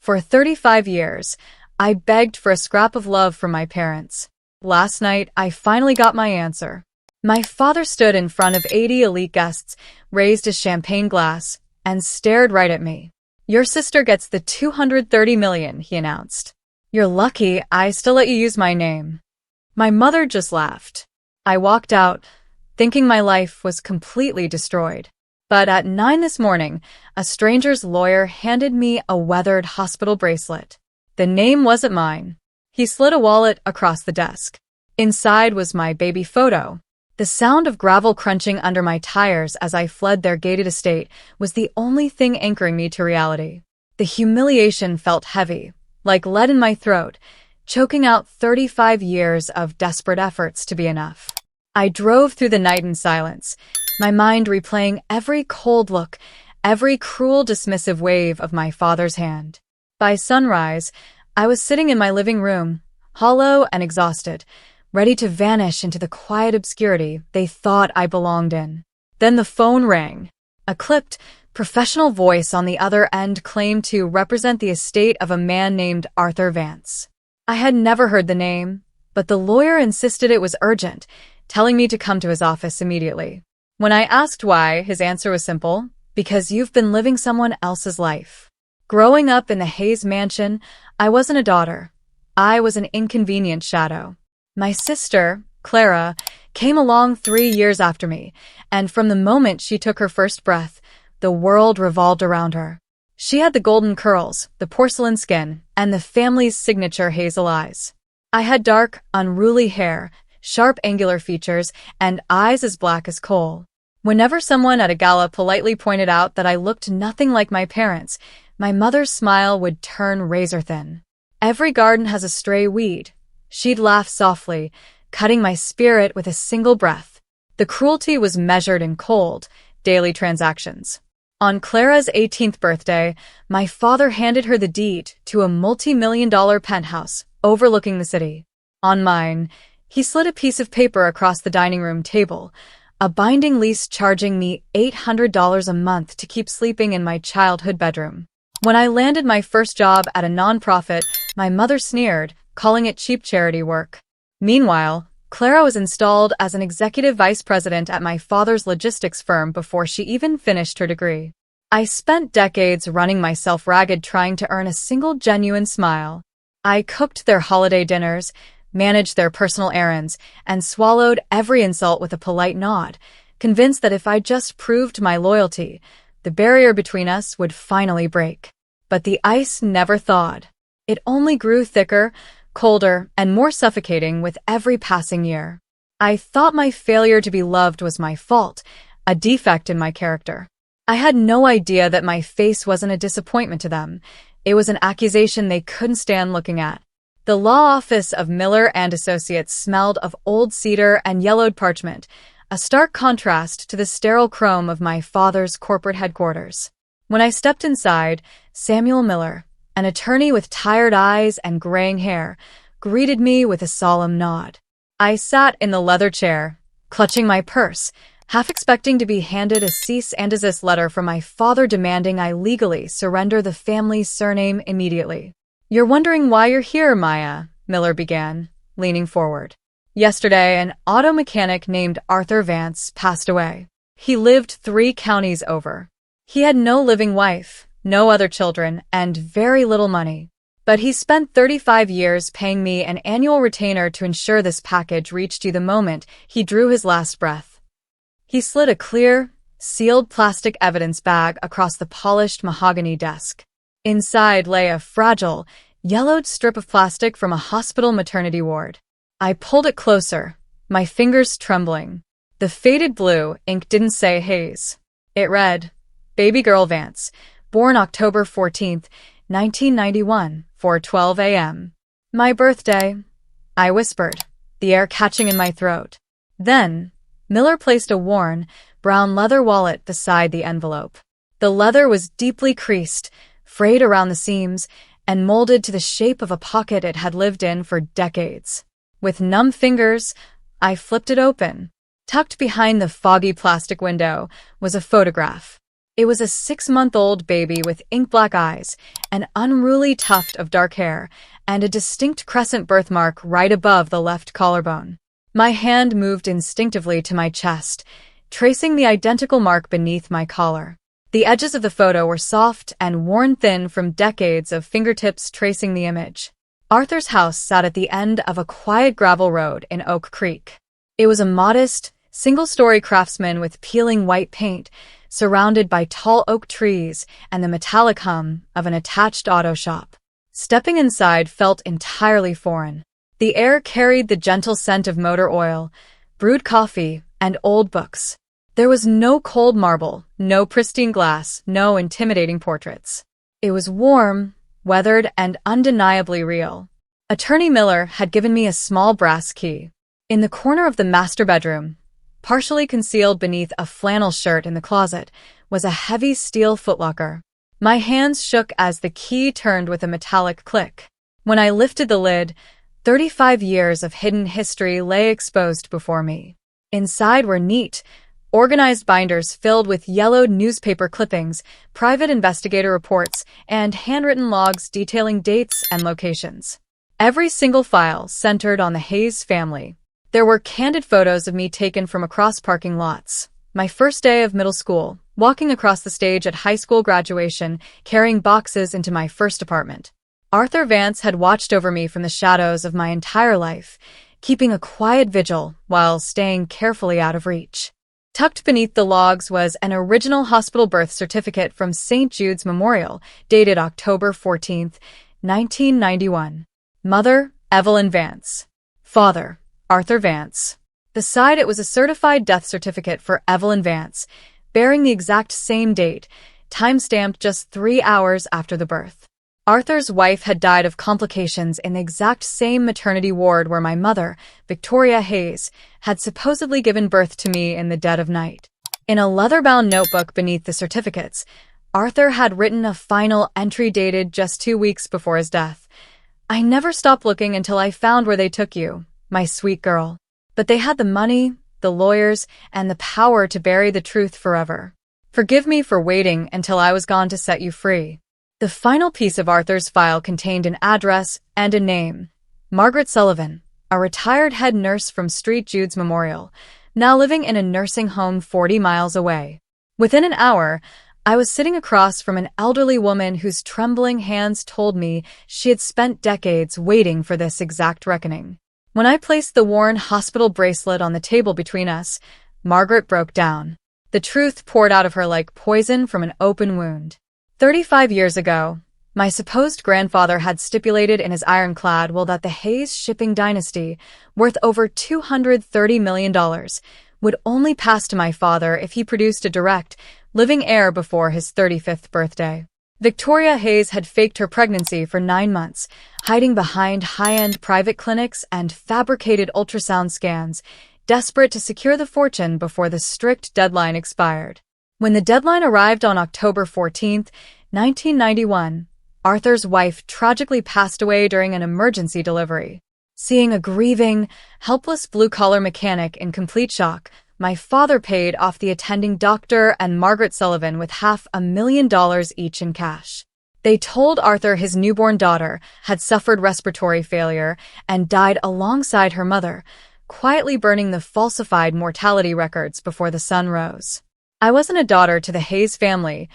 For 35 years, I begged for a scrap of love from my parents. Last night, I finally got my answer. My father stood in front of 80 elite guests, raised his champagne glass, and stared right at me. "Your sister gets the $230 million, he announced. "You're lucky I still let you use my name." My mother just laughed. I walked out, thinking my life was completely destroyed. But at 9 this morning, a stranger's lawyer handed me a weathered hospital bracelet. The name wasn't mine. He slid a wallet across the desk. Inside was my baby photo. The sound of gravel crunching under my tires as I fled their gated estate was the only thing anchoring me to reality. The humiliation felt heavy, like lead in my throat, choking out 35 years of desperate efforts to be enough. I drove through the night in silence, my mind replaying every cold look, every cruel dismissive wave of my father's hand. By sunrise, I was sitting in my living room, hollow and exhausted, ready to vanish into the quiet obscurity they thought I belonged in. Then the phone rang. A clipped, professional voice on the other end claimed to represent the estate of a man named Arthur Vance. I had never heard the name, but the lawyer insisted it was urgent, telling me to come to his office immediately. When I asked why, his answer was simple: "Because you've been living someone else's life." Growing up in the Hayes mansion, I wasn't a daughter. I was an inconvenient shadow. My sister, Clara, came along 3 years after me, and from the moment she took her first breath, the world revolved around her. She had the golden curls, the porcelain skin, and the family's signature hazel eyes. I had dark, unruly hair, sharp angular features, and eyes as black as coal. Whenever someone at a gala politely pointed out that I looked nothing like my parents, my mother's smile would turn razor-thin. "Every garden has a stray weed," she'd laugh softly, cutting my spirit with a single breath. The cruelty was measured in cold, daily transactions. On Clara's 18th birthday, my father handed her the deed to a multi-million-dollar penthouse overlooking the city. On mine, he slid a piece of paper across the dining room table, a binding lease charging me $800 a month to keep sleeping in my childhood bedroom. When I landed my first job at a nonprofit, my mother sneered, calling it cheap charity work. Meanwhile, Clara was installed as an executive vice president at my father's logistics firm before she even finished her degree. I spent decades running myself ragged trying to earn a single genuine smile. I cooked their holiday dinners, managed their personal errands, and swallowed every insult with a polite nod, convinced that if I just proved my loyalty, the barrier between us would finally break. But the ice never thawed. It only grew thicker, colder, and more suffocating with every passing year. I thought my failure to be loved was my fault, a defect in my character. I had no idea that my face wasn't a disappointment to them. It was an accusation they couldn't stand looking at. The law office of Miller and Associates smelled of old cedar and yellowed parchment, a stark contrast to the sterile chrome of my father's corporate headquarters. When I stepped inside, Samuel Miller, an attorney with tired eyes and graying hair, greeted me with a solemn nod. I sat in the leather chair, clutching my purse, half expecting to be handed a cease and desist letter from my father demanding I legally surrender the family's surname immediately. "You're wondering why you're here, Maya," Miller began, leaning forward. "Yesterday, an auto mechanic named Arthur Vance passed away. He lived 3 counties over. He had no living wife, no other children, and very little money. But he spent 35 years paying me an annual retainer to ensure this package reached you the moment he drew his last breath." He slid a clear, sealed plastic evidence bag across the polished mahogany desk. Inside lay a fragile, yellowed strip of plastic from a hospital maternity ward. I pulled it closer, my fingers trembling. The faded blue ink didn't say Hayes. It read, "Baby girl Vance, born October 14th, 1991, 4:12 a.m. "My birthday," I whispered, the air catching in my throat. Then, Miller placed a worn, brown leather wallet beside the envelope. The leather was deeply creased, frayed around the seams, and molded to the shape of a pocket it had lived in for decades. With numb fingers, I flipped it open. Tucked behind the foggy plastic window was a photograph. It was a 6-month-old baby with ink-black eyes, an unruly tuft of dark hair, and a distinct crescent birthmark right above the left collarbone. My hand moved instinctively to my chest, tracing the identical mark beneath my collar. The edges of the photo were soft and worn thin from decades of fingertips tracing the image. Arthur's house sat at the end of a quiet gravel road in Oak Creek. It was a modest, single-story craftsman with peeling white paint, surrounded by tall oak trees and the metallic hum of an attached auto shop. Stepping inside felt entirely foreign. The air carried the gentle scent of motor oil, brewed coffee, and old books. There was no cold marble, no pristine glass, no intimidating portraits. It was warm, weathered, and undeniably real. Attorney Miller had given me a small brass key. In the corner of the master bedroom, partially concealed beneath a flannel shirt in the closet, was a heavy steel footlocker. My hands shook as the key turned with a metallic click. When I lifted the lid, 35 years of hidden history lay exposed before me. Inside were neat, organized binders filled with yellowed newspaper clippings, private investigator reports, and handwritten logs detailing dates and locations. Every single file centered on the Hayes family. There were candid photos of me taken from across parking lots. My first day of middle school, walking across the stage at high school graduation, carrying boxes into my first apartment. Arthur Vance had watched over me from the shadows of my entire life, keeping a quiet vigil while staying carefully out of reach. Tucked beneath the logs was an original hospital birth certificate from St. Jude's Memorial, dated October 14, 1991. Mother, Evelyn Vance. Father, Arthur Vance. Beside it was a certified death certificate for Evelyn Vance, bearing the exact same date, time-stamped just 3 hours after the birth. Arthur's wife had died of complications in the exact same maternity ward where my mother, Victoria Hayes, had supposedly given birth to me in the dead of night. In a leather-bound notebook beneath the certificates, Arthur had written a final entry dated just 2 weeks before his death. I never stopped looking until I found where they took you, my sweet girl. But they had the money, the lawyers, and the power to bury the truth forever. Forgive me for waiting until I was gone to set you free. The final piece of Arthur's file contained an address and a name. Margaret Sullivan, a retired head nurse from St. Jude's Memorial, now living in a nursing home 40 miles away. Within an hour, I was sitting across from an elderly woman whose trembling hands told me she had spent decades waiting for this exact reckoning. When I placed the worn hospital bracelet on the table between us, Margaret broke down. The truth poured out of her like poison from an open wound. 35 years ago, my supposed grandfather had stipulated in his ironclad will that the Hayes shipping dynasty, worth over $230 million, would only pass to my father if he produced a direct, living heir before his 35th birthday. Victoria Hayes had faked her pregnancy for 9 months, hiding behind high-end private clinics and fabricated ultrasound scans, desperate to secure the fortune before the strict deadline expired. When the deadline arrived on October 14, 1991, Arthur's wife tragically passed away during an emergency delivery. Seeing a grieving, helpless blue-collar mechanic in complete shock, my father paid off the attending doctor and Margaret Sullivan with $500,000 each in cash. They told Arthur his newborn daughter had suffered respiratory failure and died alongside her mother, quietly burning the falsified mortality records before the sun rose. I wasn't a daughter to the Hayes family.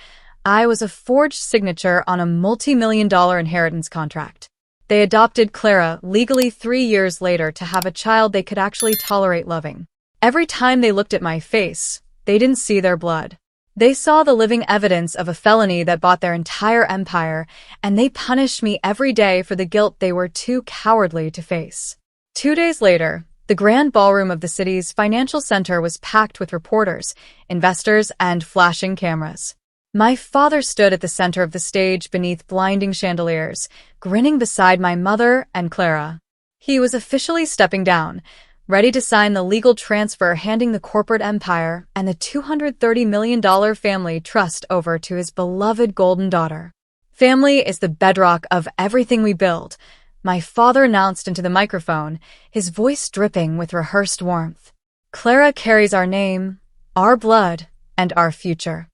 I was a forged signature on a multi-million-dollar inheritance contract. They adopted Clara legally 3 years later to have a child they could actually tolerate loving. Every time they looked at my face, they didn't see their blood. They saw the living evidence of a felony that bought their entire empire, and they punished me every day for the guilt they were too cowardly to face. 2 days later, the grand ballroom of the city's financial center was packed with reporters, investors, and flashing cameras. My father stood at the center of the stage beneath blinding chandeliers, grinning beside my mother and Clara. He was officially stepping down, ready to sign the legal transfer handing the corporate empire and the $230 million family trust over to his beloved golden daughter. Family is the bedrock of everything we build, my father announced into the microphone, his voice dripping with rehearsed warmth. Clara carries our name, our blood, and our future.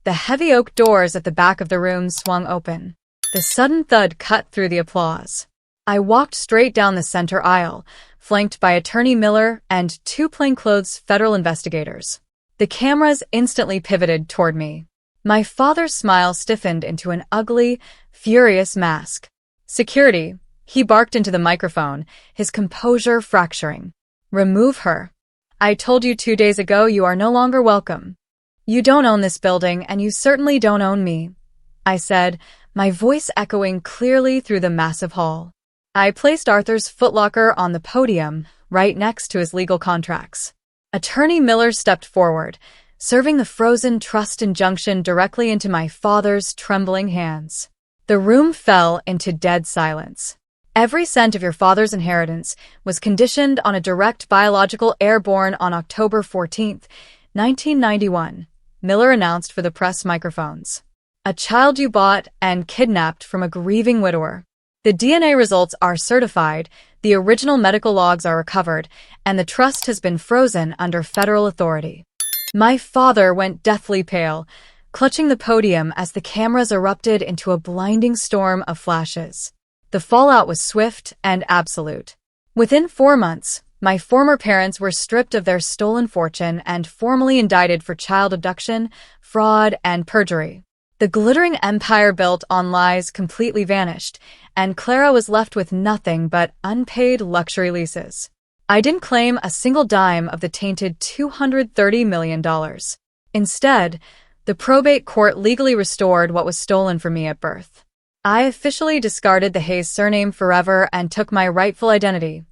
The heavy oak doors at the back of the room swung open. The sudden thud cut through the applause. I walked straight down the center aisle, flanked by Attorney Miller and two plainclothes federal investigators. The cameras instantly pivoted toward me. My father's smile stiffened into an ugly, furious mask. "Security," he barked into the microphone, his composure fracturing. "Remove her. I told you 2 days ago you are no longer welcome. You don't own this building, and you certainly don't own me," I said, my voice echoing clearly through the massive hall. I placed Arthur's footlocker on the podium, right next to his legal contracts. Attorney Miller stepped forward, serving the frozen trust injunction directly into my father's trembling hands. The room fell into dead silence. "Every cent of your father's inheritance was conditioned on a direct biological heir born on October 14th, 1991, Miller announced for the press microphones. "A child you bought and kidnapped from a grieving widower. The DNA results are certified, the original medical logs are recovered, and the trust has been frozen under federal authority." My father went deathly pale, clutching the podium as the cameras erupted into a blinding storm of flashes. The fallout was swift and absolute. Within 4 months, my former parents were stripped of their stolen fortune and formally indicted for child abduction, fraud, and perjury. The glittering empire built on lies completely vanished, and Clara was left with nothing but unpaid luxury leases. I didn't claim a single dime of the tainted $230 million. Instead, the probate court legally restored what was stolen from me at birth. I officially discarded the Hayes surname forever and took my rightful identity,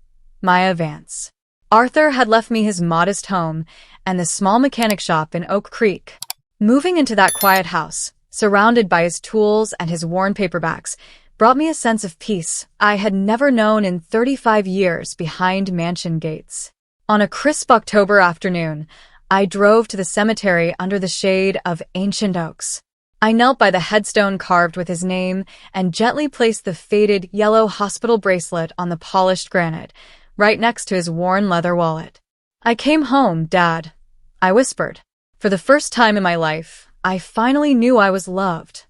Maya Vance. Arthur had left me his modest home and the small mechanic shop in Oak Creek. Moving into that quiet house, surrounded by his tools and his worn paperbacks, brought me a sense of peace I had never known in 35 years behind mansion gates. On a crisp October afternoon, I drove to the cemetery under the shade of ancient oaks. I knelt by the headstone carved with his name and gently placed the faded yellow hospital bracelet on the polished granite, right next to his worn leather wallet. "I came home, Dad," I whispered. For the first time in my life, I finally knew I was loved.